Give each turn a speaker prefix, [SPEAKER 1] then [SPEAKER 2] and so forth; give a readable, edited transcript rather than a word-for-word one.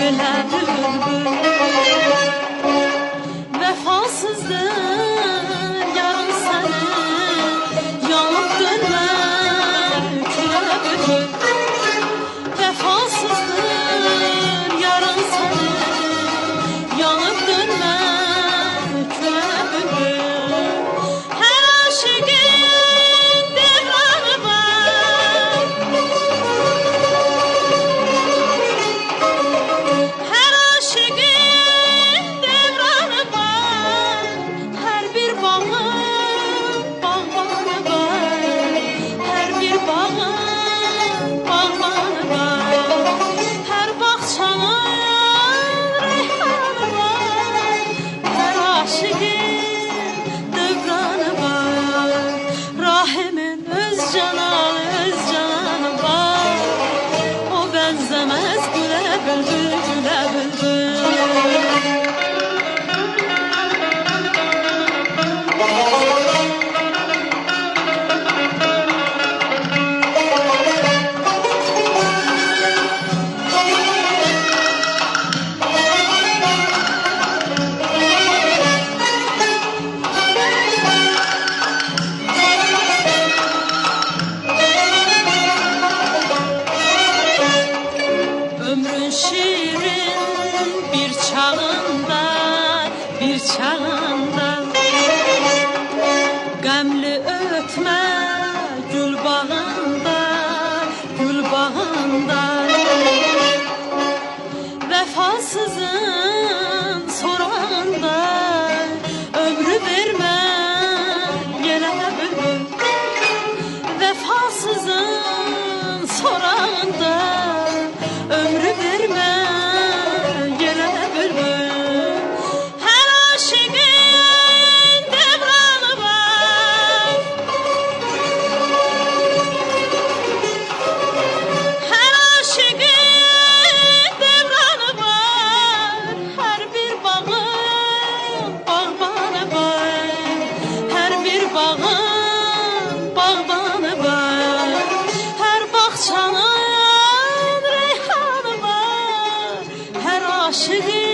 [SPEAKER 1] güle bülbül. Vefasızdır yarın seni, yanıp dönme küle bülbül. Vefasızdır yarın seni, yanıp dönme küle bülbül. Her aşıkın devranı var, her aşıkın devranı var. Her bir bağın bağbanı var, her bir bağın bağbanı var. Her bahçanın reyhanı var, her aşıkın devranı var. Rahimin öz cananı var, o benzemez güle bülbül, güle bülbül. Ömrün şirin bir çağında, bir çağında. Qəmli ötmə gül bağında, gül bağında. Vefasızın sorağında, ömrü vermə yenə bülbül. Vefasızın sorağında, ömrü vermə yenə bülbül. Hər aşıqın devranı var, hər aşıqın devranı var. Hər bir bağın bağbanı var, hər bir bağın bağbanı var. Hər bağçanın reyhanı var, her aşığın